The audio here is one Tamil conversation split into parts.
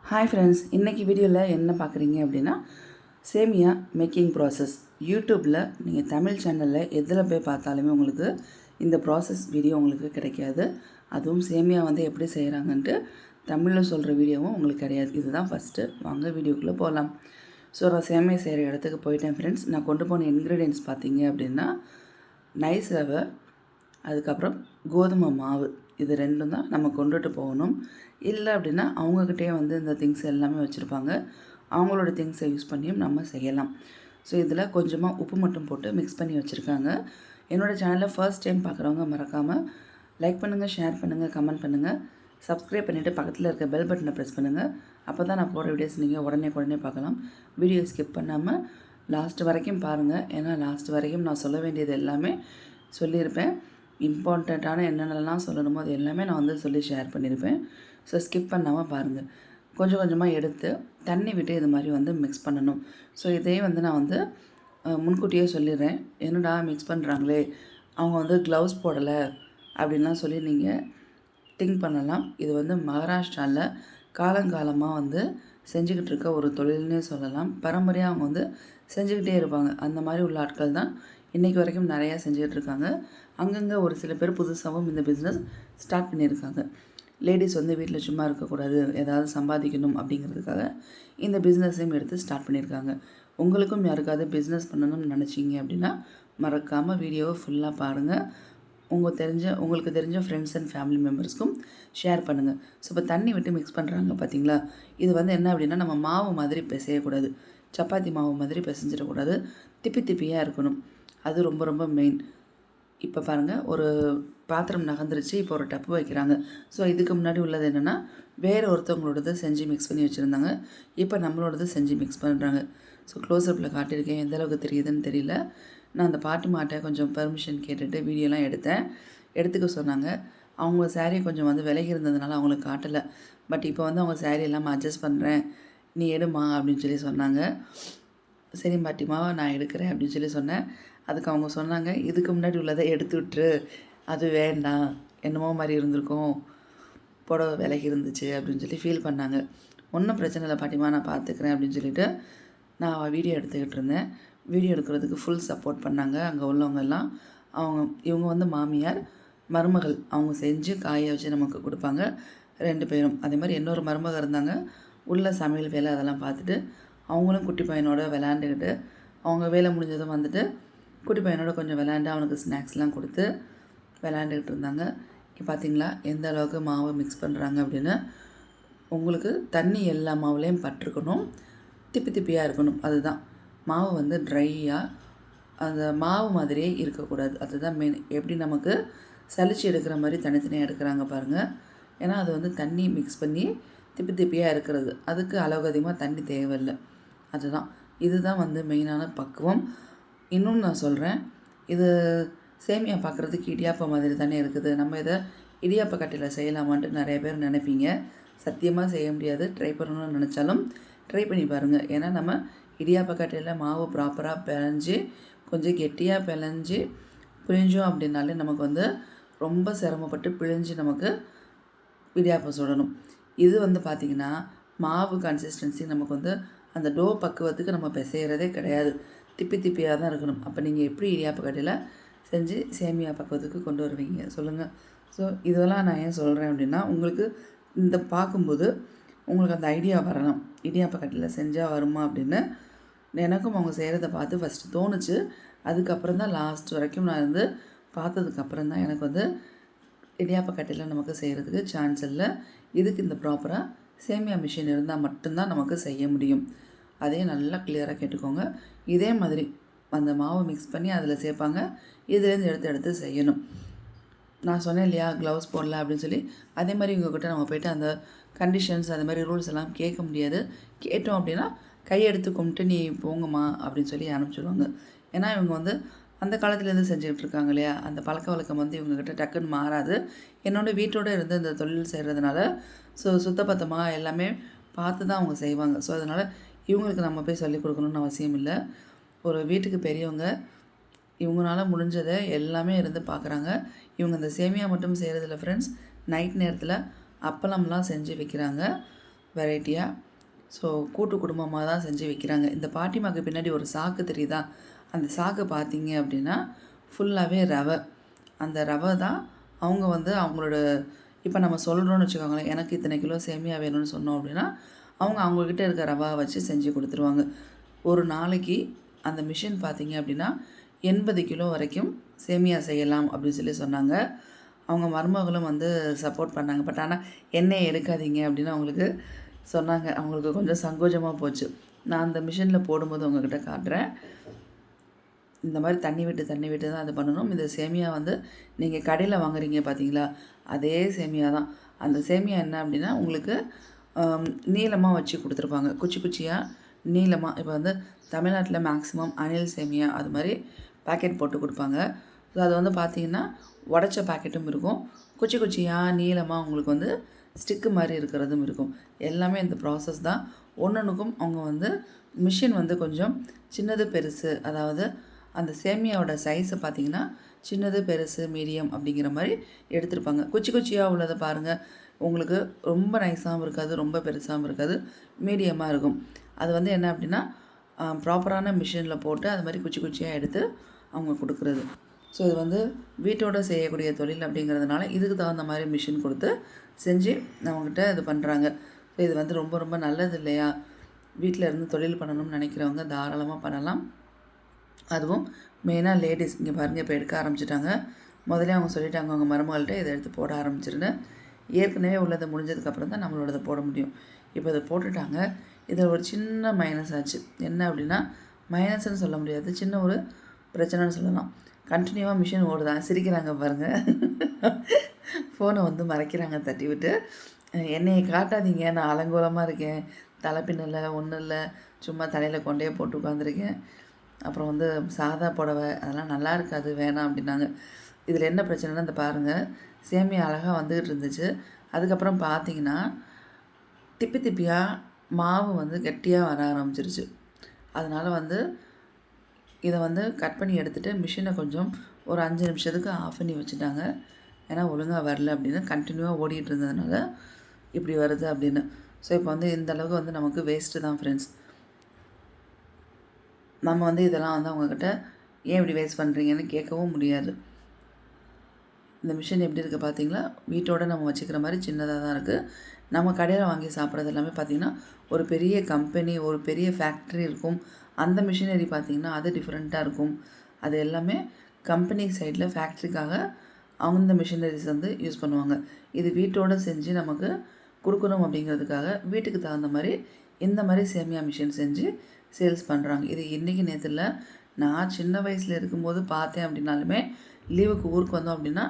ஹாய் ஃப்ரெண்ட்ஸ், இன்றைக்கி வீடியோவில் என்ன பார்க்குறீங்க அப்படின்னா சேமியா மேக்கிங் ப்ராசஸ். யூடியூப்பில் நீங்கள் தமிழ் சேனலில் எதில் போய் பார்த்தாலுமே உங்களுக்கு இந்த ப்ராசஸ் வீடியோ உங்களுக்கு கிடைக்காது. அதுவும் சேமியா எப்படி செய்கிறாங்கன்ட்டு தமிழில் சொல்கிற வீடியோவும் உங்களுக்கு கிடையாது. இதுதான் ஃபஸ்ட்டு. வாங்க வீடியோக்குள்ளே போகலாம். ஸோ நான் சேமியா செய்கிற இடத்துக்கு போயிட்டேன் ஃப்ரெண்ட்ஸ். நான் கொண்டு போன இன்க்ரீடியன்ட்ஸ் பார்த்தீங்க அப்படின்னா நைஸ் ரவை, அதுக்கப்புறம் கோதுமை மாவு, இது ரெண்டும் தான் நம்ம கொண்டுட்டு போகணும். இல்லை அப்படின்னா அவங்கக்கிட்டே இந்த திங்ஸ் எல்லாமே வச்சுருப்பாங்க. அவங்களோட திங்ஸை யூஸ் பண்ணியும் நம்ம செய்யலாம். ஸோ இதில் கொஞ்சமாக உப்பு மட்டும் போட்டு மிக்ஸ் பண்ணி வச்சுருக்காங்க. என்னோடய சேனலில் ஃபர்ஸ்ட் டைம் பார்க்குறவங்க மறக்காமல் லைக் பண்ணுங்கள், ஷேர் பண்ணுங்கள், கமெண்ட் பண்ணுங்கள், சப்ஸ்கிரைப் பண்ணிவிட்டு பக்கத்தில் இருக்க பெல் பட்டனை ப்ரெஸ் பண்ணுங்கள். அப்போ தான் நான் போடுற வீடியோஸ் நீங்கள் உடனே பார்க்கலாம். வீடியோ ஸ்கிப் பண்ணாமல் லாஸ்ட் வரைக்கும் பாருங்கள். ஏன்னா லாஸ்ட் வரைக்கும் நான் சொல்ல வேண்டியது எல்லாமே சொல்லியிருப்பேன். இம்பார்ட்டண்ட்டான என்னென்னலாம் சொல்லணுமோ அது எல்லாமே நான் சொல்லி ஷேர் பண்ணியிருப்பேன். ஸோ ஸ்கிப் பண்ணாமல் பாருங்கள். கொஞ்சம் கொஞ்சமாக எடுத்து தண்ணி விட்டு இது மாதிரி மிக்ஸ் பண்ணணும். ஸோ இதே நான் முன்கூட்டியே சொல்லிடுறேன். என்னடா மிக்ஸ் பண்ணுறாங்களே, அவங்க க்ளவுஸ் போடலை அப்படின்லாம் சொல்லி நீங்கள் திங்க் பண்ணலாம். இது மகாராஷ்டிராவில் காலங்காலமாக செஞ்சுக்கிட்டு இருக்க ஒரு தொழில்னே சொல்லலாம். பரம்பரையாக அவங்க செஞ்சுக்கிட்டே இருப்பாங்க. அந்த மாதிரி உள்ள ஆட்கள் தான் இன்றைக்கி வரைக்கும் நிறையா செஞ்சுக்கிட்டு இருக்காங்க. அங்கங்கே ஒரு சில பேர் புதுசாகவும் இந்த பிஸ்னஸ் ஸ்டார்ட் பண்ணியிருக்காங்க. லேடிஸ் வீட்டில் சும்மா இருக்கக்கூடாது, ஏதாவது சம்பாதிக்கணும் அப்படிங்கிறதுக்காக இந்த பிஸ்னஸையும் எடுத்து ஸ்டார்ட் பண்ணியிருக்காங்க. உங்களுக்கும் யாருக்காவது பிஸ்னஸ் பண்ணணும்னு நினச்சிங்க அப்படின்னா மறக்காமல் வீடியோவை ஃபுல்லாக பாருங்கள். உங்களுக்கு தெரிஞ்ச ஃப்ரெண்ட்ஸ் அண்ட் ஃபேமிலி மெம்பர்ஸ்க்கும் ஷேர் பண்ணுங்கள். ஸோ இப்போ தண்ணி விட்டு மிக்ஸ் பண்ணுறாங்க பார்த்தீங்களா. இது என்ன அப்படின்னா நம்ம மாவு மாதிரி பிசையக்கூடாது, சப்பாத்தி மாவு மாதிரி பிசைஞ்சிடக்கூடாது, திப்பியாக இருக்கணும். அது ரொம்ப ரொம்ப மெயின். இப்போ பாருங்கள், ஒரு பாத்திரம் நகர்ந்துருச்சு. இப்போ ஒரு டப்பு வைக்கிறாங்க. ஸோ இதுக்கு முன்னாடி உள்ளது என்னென்னா வேறு ஒருத்தவங்களோடது செஞ்சு மிக்ஸ் பண்ணி வச்சுருந்தாங்க. இப்போ நம்மளோடது செஞ்சு மிக்ஸ் பண்ணுறாங்க. ஸோ க்ளோஸ்அப்பில் காட்டியிருக்கேன், எந்தளவுக்கு தெரியுதுன்னு தெரியல. நான் அந்த பாட்டி மாட்டை கொஞ்சம் பெர்மிஷன் கேட்டுட்டு வீடியோலாம் எடுத்துக்க சொன்னாங்க. அவங்க சேரீ கொஞ்சம் விலகி இருந்ததுனால அவங்களுக்கு காட்டலை. பட் இப்போ அவங்க சேரீ எல்லாம் அட்ஜஸ்ட் பண்ணுறேன், நீ எடுமா அப்படின்னு சொல்லி சொன்னாங்க. சரி பாட்டிமா, நான் எடுக்கிறேன் அப்படின்னு சொல்லி சொன்னேன். அதுக்கு அவங்க சொன்னாங்க, இதுக்கு முன்னாடி உள்ளதை எடுத்து விட்டுரு, அது வேண்டாம், என்னமோ மாதிரி இருந்திருக்கும், புடவை விலகி இருந்துச்சு அப்படின்னு சொல்லி ஃபீல் பண்ணாங்க. ஒன்றும் பிரச்சனை இல்லை பாட்டிமா, நான் பார்த்துக்கிறேன் அப்படின்னு சொல்லிவிட்டு நான் வீடியோ எடுத்துக்கிட்டு இருந்தேன். வீடியோ எடுக்கிறதுக்கு ஃபுல் சப்போர்ட் பண்ணாங்க அங்கே உள்ளவங்க எல்லாம். இவங்க மாமியார், மருமகள், அவங்க செஞ்சு காய வச்சு நமக்கு கொடுப்பாங்க 2 பேரும். அதே மாதிரி இன்னொரு மருமகள் இருந்தாங்க. உள்ள சமையல் வேலை அதெல்லாம் பார்த்துட்டு அவங்களும் குட்டி பையனோட விளையாண்டுக்கிட்டு, அவங்க வேலை முடிஞ்சதும் குட்டி பையனோட கொஞ்சம் விளையாண்டு அவனுக்கு ஸ்நாக்ஸ்லாம் கொடுத்து விளையாண்டுக்கிட்டு இருந்தாங்க. இப்போ பார்த்தீங்களா எந்த அளவுக்கு மாவை மிக்ஸ் பண்ணுறாங்க அப்படின்னு. உங்களுக்கு தண்ணி எல்லா மாவுலேயும் பட்டிருக்கணும், திப்பியாக இருக்கணும். அதுதான் மாவு ட்ரையாக அந்த மாவு மாதிரியே இருக்கக்கூடாது. அதுதான் மெயின். எப்படி நமக்கு சலிச்சு எடுக்கிற மாதிரி தனித்தனியாக எடுக்கிறாங்க பாருங்கள். ஏன்னா அது தண்ணி மிக்ஸ் பண்ணி திப்பியாக இருக்கிறது. அதுக்கு அளவுக்கு அதிகமாக தண்ணி தேவையில்லை. அதுதான் இதுதான் மெயினான பக்குவம். இன்னும் நான் சொல்கிறேன், இது சேமியா பார்க்குறதுக்கு இடியாப்பம் மாதிரி தானே இருக்குது, நம்ம இதை இடியாப்ப கட்டையில் செய்யலாமான்ட்டு நிறைய பேர் நினைப்பீங்க. சத்தியமாக செய்ய முடியாது. ட்ரை பண்ணணும்னு நினச்சாலும் ட்ரை பண்ணி பாருங்கள். ஏன்னா நம்ம இடியாப்ப கட்டையில் மாவு ப்ராப்பராக பிழைஞ்சி கொஞ்சம் கெட்டியாக பிழிஞ்சோம் அப்படின்னாலே நமக்கு ரொம்ப சிரமப்பட்டு பிழிஞ்சு நமக்கு இடியாப்பம் சுடணும். இது பார்த்திங்கன்னா மாவு கன்சிஸ்டன்சி நமக்கு அந்த டோ பக்குவத்துக்கு நம்ம பிசைகிறதே கிடையாது. திப்பியாக தான் இருக்கணும். அப்போ நீங்கள் எப்படி இடியாப்ப கட்டையில் செஞ்சு சேமியா பக்குவத்துக்கு கொண்டு வருவீங்க சொல்லுங்கள். ஸோ இதெல்லாம் நான் ஏன் சொல்கிறேன் அப்படின்னா, உங்களுக்கு இந்த பார்க்கும்போது உங்களுக்கு அந்த ஐடியா வரலாம், இடியாப்ப கட்டையில் செஞ்சால் வருமா அப்படின்னு. எனக்கும் அவங்க செய்கிறத பார்த்து ஃபஸ்ட்டு தோணுச்சு. அதுக்கப்புறம் தான் லாஸ்ட் வரைக்கும் நான் பார்த்ததுக்கப்புறம் தான் எனக்கு இடியாப்ப கட்டையில் நமக்கு செய்கிறதுக்கு சான்ஸ் இல்லை. இதுக்கு இந்த ப்ராப்பராக சேமியா மிஷின் இருந்தால் மட்டும்தான் நமக்கு செய்ய முடியும். அதே நல்லா கிளியராக கேட்டுக்கோங்க. இதே மாதிரி அந்த மாவை மிக்ஸ் பண்ணி அதில் சேர்ப்பாங்க. இதுலேருந்து எடுத்து செய்யணும். நான் சொன்னேன் இல்லையா, க்ளவுஸ் போடல அப்படின்னு சொல்லி. அதே மாதிரி இவங்கக்கிட்ட நம்ம போய்ட்டு அந்த கண்டிஷன்ஸ் அது மாதிரி ரூல்ஸ் எல்லாம் கேட்க முடியாது. கேட்டோம் அப்படின்னா கையெடுத்து கும்பிட்டு நீ போங்கம்மா அப்படின்னு சொல்லி அனுப்பிச்சிடுவாங்க. ஏன்னா இவங்க அந்த காலத்துலேருந்து செஞ்சுக்கிட்டு இருக்காங்க இல்லையா, அந்த பழக்க வழக்கம் இவங்கக்கிட்ட டக்குன்னு மாறாது. என்னோட வீட்டோடு இருந்து இந்த தொழில் செய்கிறதுனால சுத்தபத்தமாக எல்லாமே பார்த்து தான் அவங்க செய்வாங்க. ஸோ அதனால் இவங்களுக்கு நம்ம போய் சொல்லிக் கொடுக்கணுன்னு அவசியம் இல்லை. ஒரு வீட்டுக்கு பெரியவங்க இவங்களால முடிஞ்சதை எல்லாமே இருந்து பார்க்குறாங்க. இவங்க இந்த சேமியா மட்டும் செய்கிறதில்ல ஃப்ரெண்ட்ஸ், நைட் நேரத்தில் அப்பளம்லாம் செஞ்சு வைக்கிறாங்க. வெரைட்டியாக. ஸோ கூட்டு குடும்பமாக தான் செஞ்சு வைக்கிறாங்க. இந்த பாட்டிமாக்கு பின்னாடி ஒரு சாக்கு தெரியுதா? அந்த சாக்கு பார்த்தீங்க அப்படின்னா ஃபுல்லாகவே ரவை. அந்த ரவை தான் அவங்க வந்து அவங்களோட இப்போ நம்ம சொல்கிறோன்னு வச்சுக்கோங்களேன், எனக்கு இத்தனை கிலோ சேமியா வேணும்னு சொன்னோம் அப்படின்னா அவங்கக்கிட்ட இருக்க ரவா வச்சு செஞ்சு கொடுத்துருவாங்க. ஒரு நாளைக்கு அந்த மிஷின் பார்த்தீங்க அப்படின்னா 80 கிலோ வரைக்கும் சேமியா செய்யலாம் அப்படின்னு சொல்லி சொன்னாங்க. அவங்க மருமகளும் வந்து சப்போர்ட் பண்ணாங்க. பட் ஆனால் எண்ணெய் எடுக்காதீங்க அப்படின்னு அவங்களுக்கு சொன்னாங்க. அவங்களுக்கு கொஞ்சம் சங்கோஜமாக போச்சு. நான் அந்த மிஷினில் போடும்போது உங்ககிட்ட காட்டுறேன். இந்த மாதிரி தண்ணி விட்டு தான் அது பண்ணணும். இந்த சேமியா வந்து நீங்கள் கடையில் வாங்குறீங்க பார்த்தீங்களா, அதே சேமியா தான். அந்த சேமியா என்ன அப்படின்னா உங்களுக்கு நீளமாக வச்சு கொடுத்துருப்பாங்க, குச்சி குச்சியாக நீளமாக. இப்போ வந்து தமிழ்நாட்டில் மேக்ஸிமம் அணில் சேமியா அது மாதிரி பேக்கெட் போட்டு கொடுப்பாங்க. ஸோ அது வந்து பார்த்திங்கன்னா உடச்ச பேக்கெட்டும் இருக்கும், குச்சி குச்சியாக நீளமாக உங்களுக்கு வந்து ஸ்டிக்கு மாதிரி இருக்கிறதும் இருக்கும். எல்லாமே இந்த ப்ராசஸ் தான். ஒன்றுக்கும் அவங்க வந்து மிஷின் வந்து கொஞ்சம் சின்னது பெருசு, அதாவது அந்த சேமியாவோட சைஸை பார்த்திங்கன்னா சின்னது பெருசு மீடியம் அப்படிங்கிற மாதிரி எடுத்துருப்பாங்க. குச்சி குச்சியாக உள்ளதை பாருங்கள், உங்களுக்கு ரொம்ப நைஸாகவும் இருக்காது, ரொம்ப பெருசாகவும் இருக்காது, மீடியமாக இருக்கும். அது வந்து என்ன அப்படின்னா ப்ராப்பரான மிஷினில் போட்டு அது மாதிரி குச்சி குச்சியாக எடுத்து அவங்க கொடுக்குறது. ஸோ இது வந்து வீட்டோடு செய்யக்கூடிய தொழில் அப்படிங்கிறதுனால இதுக்கு தகுந்த மாதிரி மிஷின் கொடுத்து செஞ்சு அவங்ககிட்ட இது பண்ணுறாங்க. ஸோ இது வந்து ரொம்ப ரொம்ப நல்லது இல்லையா? வீட்டில் இருந்து தொழில் பண்ணணும்னு நினைக்கிறவங்க தாராளமாக பண்ணலாம். அதுவும் மெயினாக லேடிஸ். இங்கே பாருங்கள், இப்போ எடுக்க ஆரம்பிச்சிட்டாங்க. முதலே அவங்க சொல்லிட்டாங்க அவங்க மருமகள்கிட்ட இதை எடுத்து போட ஆரம்பிச்சிருன்னு. ஏற்கனவே உள்ளதை முடிஞ்சதுக்கப்புறம் தான் நம்மளோடதை போட முடியும். இப்போ இதை போட்டுட்டாங்க. இதில் ஒரு சின்ன மைனஸ் ஆச்சு. என்ன அப்படின்னா, மைனஸ்ன்னு சொல்ல முடியாது, சின்ன ஒரு பிரச்சனைன்னு சொல்லலாம். கண்டினியூவாக மிஷின் ஓடுதான். சிரிக்கிறாங்க பாருங்கள். ஃபோனை வந்து மறைக்கிறாங்க தட்டி விட்டு. என்னையை காட்டாதீங்க, நான் அலங்கோலமாக இருக்கேன், தலைப்பின்னலை ஒன்றும் இல்லை, சும்மா தலையில் கொண்டே போட்டு உட்காந்துருக்கேன். அப்புறம் வந்து சாதா புடவை அதெல்லாம் நல்லா இருக்காது, வேணாம் அப்படின்னாங்க. இதில் என்ன பிரச்சனைனா, இந்த பாருங்கள், சேமியா அழகாக வந்துக்கிட்டு இருந்துச்சு. அதுக்கப்புறம் பார்த்தீங்கன்னா திப்பி திப்பியாக மாவு வந்து கெட்டியாக வர ஆரம்பிச்சிருச்சு. அதனால் வந்து இதை வந்து கட் பண்ணி எடுத்துகிட்டு மிஷினை கொஞ்சம் ஒரு 5 நிமிஷத்துக்கு ஆஃப் பண்ணி வச்சுட்டாங்க. ஏன்னா ஒழுங்காக வரல அப்படின்னு, கண்டினியூவாக ஓடிட்டு இருந்ததுனால இப்படி வருது அப்படின்னு. ஸோ இப்போ வந்து இந்த அளவுக்கு வந்து நமக்கு வேஸ்ட்டு தான் ஃப்ரெண்ட்ஸ். நம்ம வந்து இதெல்லாம் வந்து அவங்கக்கிட்ட ஏன் இப்படி வேஸ்ட் பண்ணுறீங்கன்னு கேட்கவும் முடியாது. இந்த மிஷின் எப்படி இருக்குது பார்த்தீங்களா? வீட்டோடு நம்ம வச்சுக்கிற மாதிரி சின்னதாக தான் இருக்குது. நம்ம கடையில் வாங்கி சாப்பிட்றது எல்லாமே பார்த்திங்கன்னா ஒரு பெரிய கம்பெனி, ஒரு பெரிய ஃபேக்ட்ரி இருக்கும். அந்த மிஷினரி பார்த்திங்கன்னா அது டிஃப்ரெண்ட்டாக இருக்கும். அது எல்லாமே கம்பெனி சைடில் ஃபேக்ட்ரிக்காக அவங்க இந்த மிஷினரிஸ் வந்து யூஸ் பண்ணுவாங்க. இது வீட்டோடு செஞ்சு நமக்கு கொடுக்கணும் அப்படிங்கிறதுக்காக வீட்டுக்கு தகுந்த மாதிரி இந்த மாதிரி சேமியா மிஷின் செஞ்சு சேல்ஸ் பண்ணுறாங்க. இது இன்றைக்கி நேரத்தில் நான் சின்ன வயசில் இருக்கும்போது பார்த்தேன் அப்படின்னாலுமே, லீவுக்கு ஊருக்கு வந்தோம் அப்படின்னா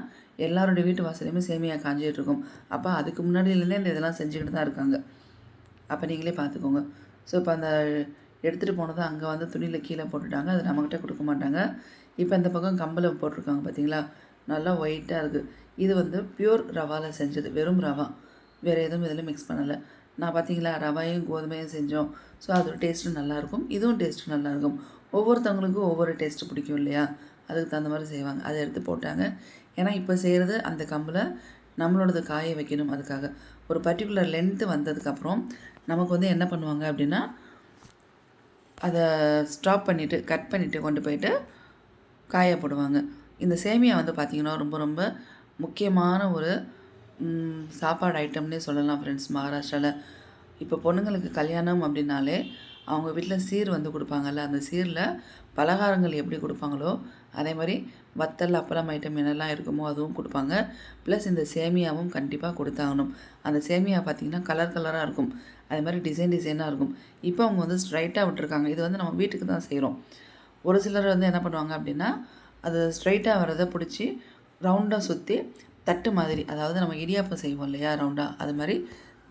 எல்லாருடைய வீட்டு வாசலையுமே சேமியா காஞ்சிகிட்டு இருக்கும். அப்போ அதுக்கு முன்னாடியிலேருந்தே இந்த இதெல்லாம் செஞ்சுக்கிட்டு தான் இருக்காங்க. அப்போ நீங்களே பார்த்துக்கோங்க. ஸோ இப்போ அந்த எடுத்துகிட்டு போனதை அங்கே வந்து துணியில் கீழே போட்டுட்டாங்க. அது நம்மக்கிட்ட கொடுக்க மாட்டாங்க. இப்போ இந்த பக்கம் கம்பில் போட்டிருக்காங்க பார்த்தீங்களா, நல்லா ஒயிட்டாக இருக்குது. இது வந்து பியூர் ரவாவில் செஞ்சது, வெறும் ரவா, வேறு எதுவும் இதில் மிக்ஸ் பண்ணலை. நான் பார்த்தீங்களா ரவையும் கோதுமையும் செஞ்சோம். ஸோ அதோட டேஸ்ட்டும் நல்லாயிருக்கும், இதுவும் டேஸ்ட்டு நல்லாயிருக்கும். ஒவ்வொருத்தவங்களுக்கும் ஒவ்வொரு டேஸ்ட்டு பிடிக்கும் இல்லையா? அதுக்கு தகுந்த மாதிரி செய்வாங்க. அதை எடுத்து போட்டாங்க. ஏன்னா இப்போ செய்கிறது அந்த கம்பில் நம்மளோடது காய வைக்கணும். அதுக்காக ஒரு பர்டிகுலர் லென்த்து வந்ததுக்கப்புறம் நமக்கு வந்து என்ன பண்ணுவாங்க அப்படின்னா, அதை ஸ்டாப் பண்ணிவிட்டு கட் பண்ணிவிட்டு கொண்டு போயிட்டு காய போடுவாங்க. இந்த சேமியா வந்து பார்த்திங்கன்னா ரொம்ப ரொம்ப முக்கியமான ஒரு சாப்பாடு ஐட்டம்னே சொல்லலாம் ஃப்ரெண்ட்ஸ். மகாராஷ்டிராவில் இப்போ பொண்ணுங்களுக்கு கல்யாணம் அப்படின்னாலே அவங்க வீட்டில் சீர் வந்து கொடுப்பாங்கல்ல, அந்த சீரில் பலகாரங்கள் எப்படி கொடுப்பாங்களோ அதே மாதிரி வத்தல் அப்பளம் ஐட்டம் என்னெல்லாம் இருக்குமோ அதுவும் கொடுப்பாங்க. ப்ளஸ் இந்த சேமியாவும் கண்டிப்பாக கொடுத்தாகணும். அந்த சேமியா பார்த்திங்கன்னா கலர் கலராக இருக்கும், அதே மாதிரி டிசைனாக இருக்கும். இப்போ அவங்க வந்து ஸ்ட்ரைட்டாக விட்டுருக்காங்க. இது வந்து நம்ம வீட்டுக்கு தான் செய்கிறோம். ஒரு சிலர் வந்து என்ன பண்ணுவாங்க அப்படின்னா, அது ஸ்ட்ரைட்டாக வரதை பிடிச்சி ரவுண்டாக சுற்றி தட்டு மாதிரி, அதாவது நம்ம இடியாப்பம் செய்வோம் இல்லையா ரவுண்டாக, அது மாதிரி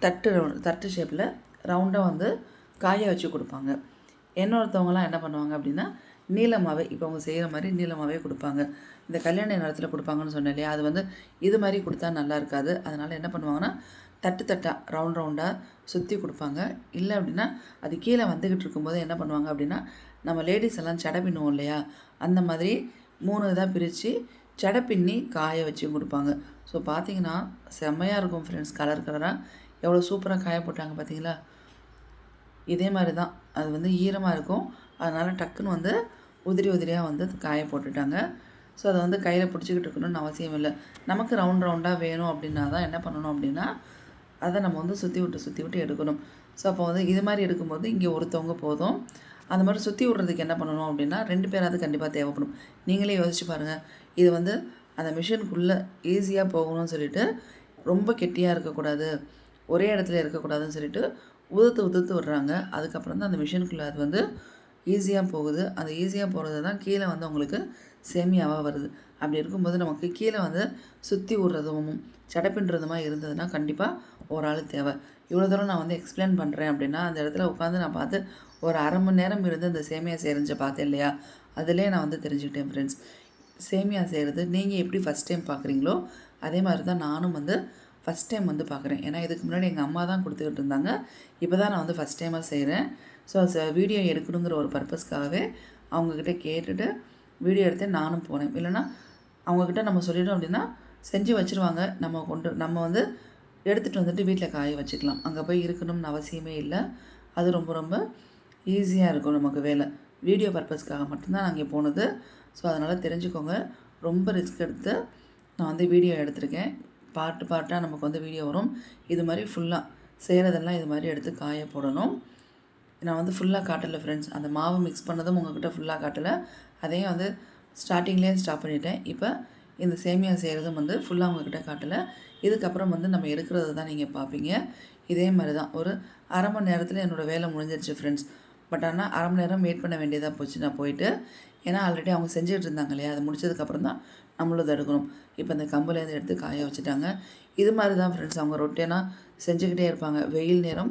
தட்டு ஷேப்பில் ரவுண்டாக வந்து காய வச்சு கொடுப்பாங்க. இன்னொருத்தவங்களாம் என்ன பண்ணுவாங்க அப்படின்னா, நீளமாகவே இப்போ அவங்க செய்கிற மாதிரி நீளமாகவே கொடுப்பாங்க. இந்த கல்யாண நேரத்தில் கொடுப்பாங்கன்னு சொன்னேன் இல்லையா, அது வந்து இது மாதிரி கொடுத்தா நல்லா இருக்காது. அதனால் என்ன பண்ணுவாங்கன்னா, தட்டாக ரவுண்டாக சுற்றி கொடுப்பாங்க. இல்லை அப்படின்னா அது கீழே வந்துக்கிட்டு இருக்கும்போது என்ன பண்ணுவாங்க அப்படின்னா, நம்ம லேடிஸ் எல்லாம் சடை பின்னுவோம் இல்லையா, அந்த மாதிரி 3 இதாக பிரித்து சடை பின்னி காய வச்சு கொடுப்பாங்க. ஸோ பார்த்திங்கன்னா செம்மையாக இருக்கும் ஃப்ரெண்ட்ஸ், கலர் கலராக. எவ்வளோ சூப்பராக காய போட்டாங்க பார்த்தீங்களா? இதே மாதிரி தான் அது வந்து ஈரமாக இருக்கும். அதனால் டக்குன்னு வந்து உதிரி உதிரியாக வந்து காய போட்டுட்டாங்க. ஸோ அதை வந்து கையில் பிடிச்சிக்கிட்டு இருக்கணும்னு அவசியம் இல்லை. நமக்கு ரவுண்டாக வேணும் அப்படின்னா தான் என்ன பண்ணணும் அப்படின்னா, அதை நம்ம வந்து சுற்றி விட்டு எடுக்கணும். ஸோ அப்போ வந்து இது மாதிரி எடுக்கும்போது இங்கே ஒருத்தவங்க போதும். அந்த மாதிரி சுற்றி விட்றதுக்கு என்ன பண்ணணும் அப்படின்னா 2 பேராவது கண்டிப்பாக தேவைப்படும். நீங்களே யோசிச்சு பாருங்கள். இது வந்து அந்த மிஷினுக்குள்ளே ஈஸியாக போகணும்னு சொல்லிட்டு ரொம்ப கெட்டியாக இருக்கக்கூடாது, ஒரே இடத்துல இருக்கக்கூடாதுன்னு சொல்லிட்டு உதுத்து விடுறாங்க. அதுக்கப்புறம் தான் அந்த மிஷினுக்குள்ளே அது வந்து ஈஸியாக போகுது. அந்த ஈஸியாக போகிறது தான் கீழே வந்து உங்களுக்கு சேமியாவாக வருது. அப்படி இருக்கும்போது நமக்கு கீழே வந்து சுற்றி விட்றதும் சடப்பின்றதுமா இருந்ததுன்னா கண்டிப்பாக ஒரு ஆள் தேவை. இவ்வளோ தூரம் நான் வந்து எக்ஸ்பிளைன் பண்ணுறேன் அப்படின்னா, அந்த இடத்துல உட்காந்து நான் பார்த்து ஒரு அரை மணி நேரம் இருந்து இந்த சேமியா செஞ்ச பார்த்தேன் இல்லையா? அதிலே நான் வந்து தெரிஞ்சுக்கிட்டேன் ஃப்ரெண்ட்ஸ். சேமியா செய்கிறது நீங்கள் எப்படி ஃபஸ்ட் டைம் பார்க்குறீங்களோ அதே மாதிரி தான் நானும் வந்து ஃபஸ்ட் டைம் வந்து பார்க்குறேன். ஏன்னா இதுக்கு முன்னாடி எங்கள் அம்மா தான் கொடுத்துக்கிட்டு இருந்தாங்க. இப்போ தான் நான் வந்து ஃபஸ்ட் டைமாக செய்கிறேன். ஸோ வீடியோ எடுக்கணுங்கிற ஒரு பர்பஸ்க்காகவே அவங்கக்கிட்ட கேட்டுட்டு வீடியோ எடுத்து நானும் போனேன். இல்லைனா அவங்கக்கிட்ட நம்ம சொல்லிட்டோம் அப்படின்னா செஞ்சு வச்சுருவாங்க. நம்ம வந்து எடுத்துகிட்டு வந்துட்டு வீட்டில் காய வச்சுக்கலாம். அங்கே போய் இருக்கணும்னு அவசியமே இல்லை. அது ரொம்ப ரொம்ப ஈஸியாக இருக்கும் நமக்கு வேலை. வீடியோ பர்பஸ்க்காக மட்டும்தான் நான் இங்கே போனது. ஸோ அதனால் தெரிஞ்சுக்கோங்க. ரொம்ப ரிஸ்க் எடுத்து நான் வந்து வீடியோ எடுத்திருக்கேன். பார்ட்டாக நமக்கு வந்து வீடியோ வரும். இது மாதிரி ஃபுல்லாக செய்கிறதெல்லாம் இது மாதிரி எடுத்து காய போடணும். நான் வந்து ஃபுல்லாக காட்டலை ஃப்ரெண்ட்ஸ். அந்த மாவு மிக்ஸ் பண்ணதும் உங்கள்கிட்ட ஃபுல்லாக காட்டலை. அதையும் வந்து ஸ்டார்டிங்லேயே ஸ்டாப் பண்ணிட்டேன். இப்போ இந்த சேமியா செய்கிறதும் வந்து ஃபுல்லாக உங்கள்கிட்ட காட்டலை. இதுக்கப்புறம் வந்து நம்ம எடுக்கிறது தான் நீங்கள் பார்ப்பீங்க. இதே மாதிரி தான் ஒரு அரை மணி நேரத்தில் என்னோடய வேலை முடிஞ்சிருச்சு ஃப்ரெண்ட்ஸ். பட் ஆனால் அரை மணி நேரம் வெயிட் பண்ண வேண்டியதாக போச்சு நான் போயிட்டு. ஏன்னா ஆல்ரெடி அவங்க செஞ்சுக்கிட்டு இருந்தாங்க இல்லையா? அது முடிச்சதுக்கப்புறம் தான் நம்மளும் எடுக்கணும். இப்போ இந்த கம்புலேருந்து எடுத்து காய வச்சுட்டாங்க. இது மாதிரி தான் ஃப்ரெண்ட்ஸ் அவங்க ரொட்டீனாக செஞ்சுக்கிட்டே இருப்பாங்க. வெயில் நேரம்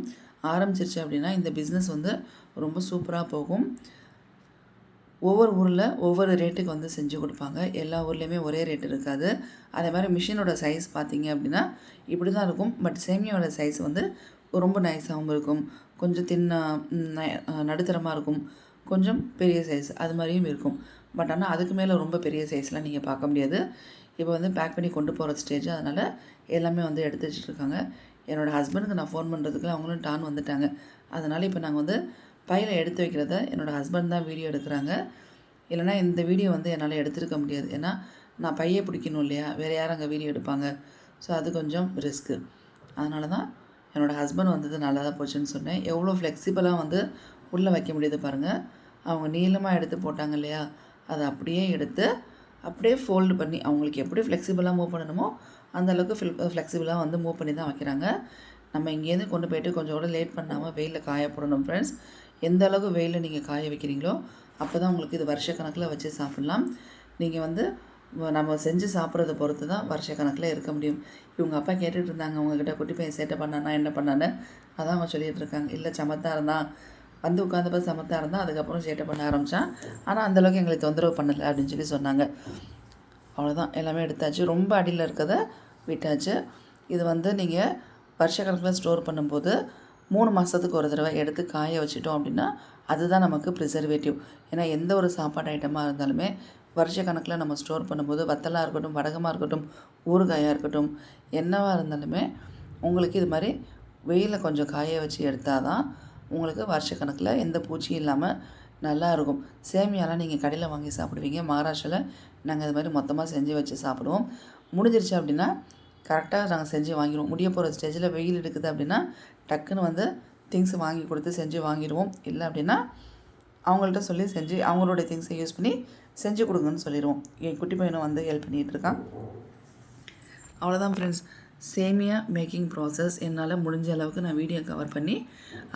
ஆரம்பிச்சிருச்சு அப்படின்னா இந்த பிஸ்னஸ் வந்து ரொம்ப சூப்பராக போகும். ஒவ்வொரு ஊரில் ஒவ்வொரு ரேட்டுக்கு வந்து செஞ்சு கொடுப்பாங்க. எல்லா ஊர்லேயுமே ஒரே ரேட் இருக்காது. அதே மாதிரி மிஷினோட சைஸ் பார்த்தீங்க அப்படின்னா இப்படி தான் இருக்கும். பட் சேமியாவோட சைஸ் வந்து ரொம்ப நைஸாகவும் இருக்கும். கொஞ்சம் நடுத்தரமாக இருக்கும். கொஞ்சம் பெரிய சைஸ் அது மாதிரியும் இருக்கும். பட் ஆனால் அதுக்கு மேலே ரொம்ப பெரிய சைஸ்லாம் நீங்கள் பார்க்க முடியாது. இப்போ வந்து பேக் பண்ணி கொண்டு போகிற ஸ்டேஜ். அதனால் எல்லாமே வந்து எடுத்து வச்சுட்ருக்காங்க. என்னோடய ஹஸ்பண்டுக்கு நான் ஃபோன் பண்ணுறதுக்குள்ள அவங்களும் டான் வந்துட்டாங்க. அதனால் இப்போ நாங்கள் வந்து பையில் எடுத்து வைக்கிறத என்னோடய ஹஸ்பண்ட் தான் வீடியோ எடுக்கிறாங்க. இல்லைனா இந்த வீடியோ வந்து என்னால் எடுத்துருக்க முடியாது. ஏன்னா நான் பையை பிடிக்கணும் இல்லையா? வேறு யார் அங்கே வீடியோ எடுப்பாங்க? ஸோ அது கொஞ்சம் ரிஸ்க்கு. அதனால தான் என்னோடய ஹஸ்பண்ட் வந்தது நல்லா தான் போச்சுன்னு சொன்னேன். எவ்வளோ ஃப்ளெக்சிபிளாக வந்து உள்ளே வைக்க முடியுது பாருங்கள். அவங்க நீளமாக எடுத்து போட்டாங்க இல்லையா? அதை அப்படியே எடுத்து அப்படியே ஃபோல்டு பண்ணி அவங்களுக்கு எப்படி ஃப்ளெக்சிபிளாக மூவ் பண்ணணுமோ அந்தளவுக்கு ஃப்ளெக்சிபிளாக வந்து மூவ் பண்ணி தான் வைக்கிறாங்க. நம்ம இங்கேருந்து கொண்டு போய்ட்டு கொஞ்சம் கூட லேட் பண்ணாமல் வெயிலில் காய போடணும் ஃப்ரெண்ட்ஸ். எந்த அளவுக்கு வெயிலில் நீங்கள் காய வைக்கிறீங்களோ அப்போ தான் உங்களுக்கு இது வருஷக்கணக்கில் வச்சு சாப்பிட்லாம். நீங்கள் வந்து நம்ம செஞ்சு சாப்பிட்றத பொறுத்து தான் வருஷக்கணக்கில் இருக்க முடியும். இவங்க அப்பா கேட்டுட்டு இருந்தாங்க உங்ககிட்ட குட்டி பையன் சேட்டை பண்ணானா என்ன பண்ணான்னு. அதான் அவங்க சொல்லிகிட்டு இருக்காங்க. இல்லை சமத்தாக இருந்தான், வந்து உட்காந்தப்ப சமத்தாக இருந்தான், அதுக்கப்புறம் சேட்டை பண்ண ஆரம்பித்தான். ஆனால் அந்தளவுக்கு எங்களுக்கு தொந்தரவு பண்ணலை அப்படின்னு சொல்லி சொன்னாங்க. அவ்வளோதான், எல்லாமே எடுத்தாச்சு. ரொம்ப அடியில் இருக்கிறத விட்டாச்சு. இது வந்து நீங்கள் வருஷக்கணக்கில் ஸ்டோர் பண்ணும்போது 3 மாதத்துக்கு ஒரு தடவை எடுத்து காய வச்சிட்டோம் அப்படின்னா அதுதான் நமக்கு ப்ரிசர்வேட்டிவ். ஏன்னா எந்த ஒரு சாப்பாடு ஐட்டமாக இருந்தாலுமே வருஷக்கணக்கில் நம்ம ஸ்டோர் பண்ணும்போது வத்தலாக இருக்கட்டும், வடகமாக இருக்கட்டும், ஊறுகாயாக இருக்கட்டும், என்னவாக இருந்தாலுமே உங்களுக்கு இது மாதிரி வெயிலில் கொஞ்சம் காய வச்சு எடுத்தால் தான் உங்களுக்கு வருஷக்கணக்கில் எந்த பூச்சியும் இல்லாமல் நல்லாயிருக்கும். சேமியாலாம் நீங்கள் கடையில் வாங்கி சாப்பிடுவீங்க. மகாராஷ்டிராவில் நாங்கள் இது மாதிரி மொத்தமாக செஞ்சு வச்சு சாப்பிடுவோம். முடிஞ்சிருச்சு அப்படின்னா கரெக்டாக நாங்கள் செஞ்சு வாங்கிடுவோம். முடிய போகிற ஸ்டேஜில் வெயில் எடுக்குது அப்படின்னா டக்குன்னு வந்து திங்ஸ் வாங்கி கொடுத்து செஞ்சு வாங்கிடுவோம். இல்லை அப்படின்னா அவங்கள்ட்ட சொல்லி செஞ்சு அவங்களுடைய திங்ஸை யூஸ் பண்ணி செஞ்சு கொடுங்கன்னு சொல்லிடுவோம். என் குட்டி பையனும் வந்து ஹெல்ப் பண்ணிகிட்ருக்கான். அவ்வளோதான் ஃப்ரெண்ட்ஸ், சேமியா மேக்கிங் ப்ராசஸ் என்னால் முடிஞ்ச அளவுக்கு நான் வீடியோ கவர் பண்ணி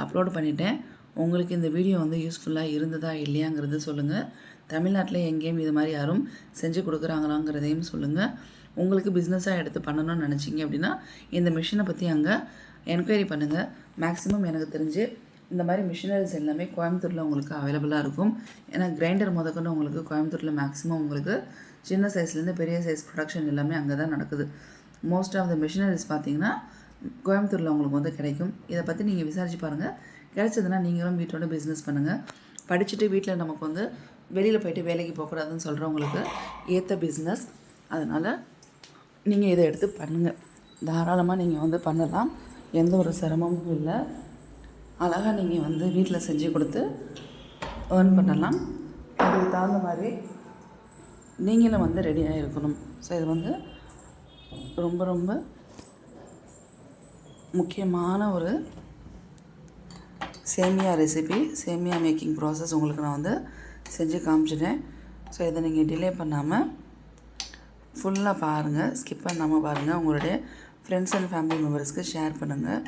அப்லோட் பண்ணிட்டேன். உங்களுக்கு இந்த வீடியோ வந்து யூஸ்ஃபுல்லாக இருந்ததா இல்லையாங்கிறது சொல்லுங்கள். தமிழ்நாட்டில் எங்கேயும் இது மாதிரி யாரும் செஞ்சு கொடுக்குறாங்களாங்கிறதையும் சொல்லுங்கள். உங்களுக்கு பிஸ்னஸாக எடுத்து பண்ணணும்னு நினச்சிங்க அப்படின்னா இந்த மிஷினை பற்றி அங்கே என்கொயரி பண்ணுங்கள். மேக்ஸிமம் எனக்கு தெரிஞ்சு இந்த மாதிரி மிஷினரிஸ் எல்லாமே கோயம்புத்தூரில் உங்களுக்கு அவைலபிளாக இருக்கும். ஏன்னா கிரைண்டர் முதற்கொண்டு உங்களுக்கு கோயம்புத்தூரில் மேக்ஸிமம் உங்களுக்கு சின்ன சைஸ்லேருந்து பெரிய சைஸ் ப்ரொடக்ஷன் எல்லாமே அங்கே தான் நடக்குது. மோஸ்ட் ஆஃப் த மிஷினரிஸ் பார்த்திங்கன்னா கோயம்புத்தூரில் உங்களுக்கு வந்து கிடைக்கும். இதை பற்றி நீங்கள் விசாரிச்சு பாருங்கள். கிடைச்சதுன்னா நீங்களும் வீட்டோட பிஸ்னஸ் பண்ணுங்கள். படிச்சுட்டு வீட்டில் நமக்கு வந்து வெளியில் போய்ட்டு வேலைக்கு போகக்கூடாதுன்னு சொல்கிறவங்களுக்கு ஏற்ற பிஸ்னஸ். அதனால் நீங்கள் இதை எடுத்து பண்ணுங்கள். தாராளமாக நீங்கள் வந்து பண்ணலாம். எந்த ஒரு சிரமமும் இல்லை. அழகாக நீங்கள் வந்து வீட்டில் செஞ்சு கொடுத்து ஏர்ன் பண்ணலாம். அதுக்கு தகுந்த மாதிரி நீங்களும் வந்து ரெடியாக இருக்கணும். ஸோ இது வந்து ரொம்ப ரொம்ப முக்கியமான ஒரு சேமியா ரெசிபி, சேமியா மேக்கிங் ப்ராசஸ் உங்களுக்கு நான் வந்து செஞ்சு காமிச்சிட்டேன். ஸோ இதை நீங்கள் டிலே பண்ணாமல் ஃபுல்லாக பாருங்கள், ஸ்கிப் பண்ணாமல் பாருங்கள். உங்களுடைய ஃப்ரெண்ட்ஸ் அண்ட் ஃபேமிலி மெம்பர்ஸ்க்கு ஷேர் பண்ணுங்கள்.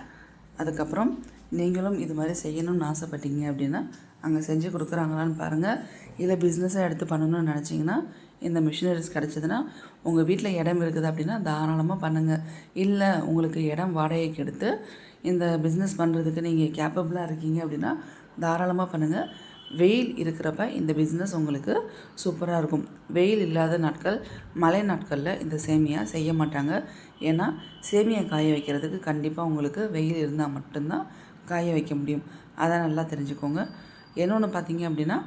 அதுக்கப்புறம் நீங்களும் இது மாதிரி செய்யணும்னு ஆசைப்பட்டீங்க அப்படின்னா அங்கே செஞ்சு கொடுக்குறாங்களான்னு பாருங்கள். இல்லை பிஸ்னஸாக எடுத்து பண்ணணும்னு நினச்சிங்கன்னா இந்த மிஷினரிஸ் கிடச்சிதுன்னா உங்கள் வீட்டில் இடம் இருக்குது அப்படின்னா தாராளமாக பண்ணுங்கள். இல்லை உங்களுக்கு இடம் வாடகைக்கு எடுத்து இந்த பிஸ்னஸ் பண்ணுறதுக்கு நீங்கள் கேப்பபிளாக இருக்கீங்க அப்படின்னா தாராளமாக பண்ணுங்கள். வெயில் இருக்கிறப்ப இந்த பிஸ்னஸ் உங்களுக்கு சூப்பராக இருக்கும். வெயில் இல்லாத நாட்கள், மழை நாட்களில் இந்த சேமியா செய்ய மாட்டாங்க. ஏன்னா சேமியா காய வைக்கிறதுக்கு கண்டிப்பாக உங்களுக்கு வெயில் இருந்தால் மட்டும்தான் காய வைக்க முடியும். அதை நல்லா தெரிஞ்சுக்கோங்க. இன்னொன்று பார்த்தீங்க அப்படின்னா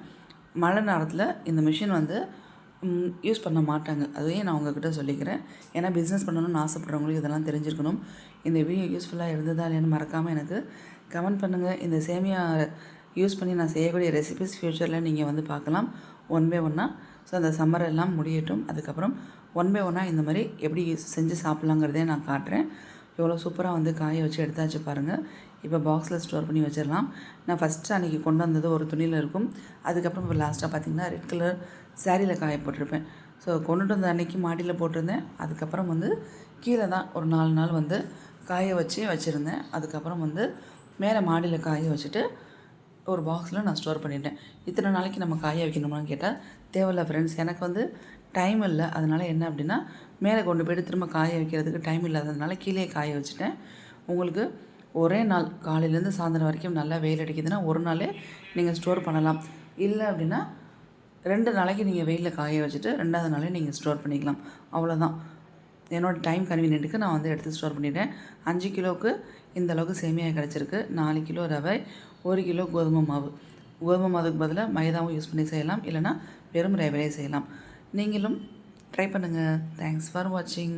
மழை நேரத்தில் இந்த மிஷின் வந்து யூஸ் பண்ண மாட்டாங்க. அதையும் நான் உங்கள்கிட்ட சொல்லிக்கிறேன். ஏன்னா பிஸ்னஸ் பண்ணணும்னு ஆசைப்படுறவங்களுக்கு இதெல்லாம் தெரிஞ்சிருக்கணும். இந்த வீடியோ யூஸ்ஃபுல்லாக இருந்ததா இல்லைன்னு மறக்காமல் எனக்கு கமெண்ட் பண்ணுங்கள். இந்த சேமியா யூஸ் பண்ணி நான் செய்யக்கூடிய ரெசிபிஸ் ஃப்யூச்சரில் நீங்கள் வந்து பார்க்கலாம் ஒன் பை ஒன்னாக. ஸோ அந்த சம்மர் எல்லாம் முடியட்டும். அதுக்கப்புறம் ஒன் பை ஒன்னாக இந்த மாதிரி எப்படி செஞ்சு சாப்பிட்லாங்கிறதே நான் காட்டுறேன். எவ்வளோ சூப்பராக வந்து காய வச்சு எடுத்தாச்சு பாருங்கள். இப்போ பாக்ஸில் ஸ்டோர் பண்ணி வச்சிடலாம். நான் ஃபஸ்ட்டு அன்றைக்கி கொண்டு வந்தது ஒரு துணியில் இருக்கும். அதுக்கப்புறம் இப்போ லாஸ்ட்டாக பார்த்திங்கன்னா ரெட் கலர் சாரியில் காய போட்டிருப்பேன். ஸோ கொண்டுட்டு வந்த அன்றைக்கி மாடியில் போட்டிருந்தேன். அதுக்கப்புறம் வந்து கீழே தான் ஒரு 4 நாள் வந்து காய வச்சுருந்தேன். அதுக்கப்புறம் வந்து மேலே மாடியில் காய வச்சுட்டு ஒரு பாக்ஸில் நான் ஸ்டோர் பண்ணிட்டேன். இத்தனை நாளைக்கு நம்ம காய வைக்கணுமான்னு கேட்டால் தேவையில்ல ஃப்ரெண்ட்ஸ். எனக்கு வந்து டைம் இல்லை. அதனால் என்ன அப்படின்னா மேலே கொண்டு போய்ட்டு திரும்ப காய வைக்கிறதுக்கு டைம் இல்லாததுனால கீழே காய வச்சுட்டேன். உங்களுக்கு ஒரே நாள் காலையிலேருந்து சாயந்தரம் வரைக்கும் நல்லா வெயில் அடிக்குதுன்னா ஒரு நாளே நீங்கள் ஸ்டோர் பண்ணலாம். இல்லை அப்படின்னா 2 நாளைக்கு நீங்கள் வெயிலில் காய வச்சுட்டு 2வது நாளே நீங்கள் ஸ்டோர் பண்ணிக்கலாம். அவ்வளோதான். என்னோடய டைம் கன்வீனியன்ட்டுக்கு நான் வந்து எடுத்து ஸ்டோர் பண்ணிட்டேன். 5 கிலோவுக்கு இந்த அளவுக்கு சேமியா கிடச்சிருக்கு. 4 கிலோ ரவை, 1 கிலோ கோதுமை மாவு. கோதுமை மாவுக்கு பதிலாக மைதாவும் யூஸ் பண்ணி செய்யலாம். இல்லைனா வெறும் ரவையிலே செய்யலாம். நீங்களும் ட்ரை பண்ணுங்கள். தேங்க்ஸ் ஃபார் வாட்சிங்.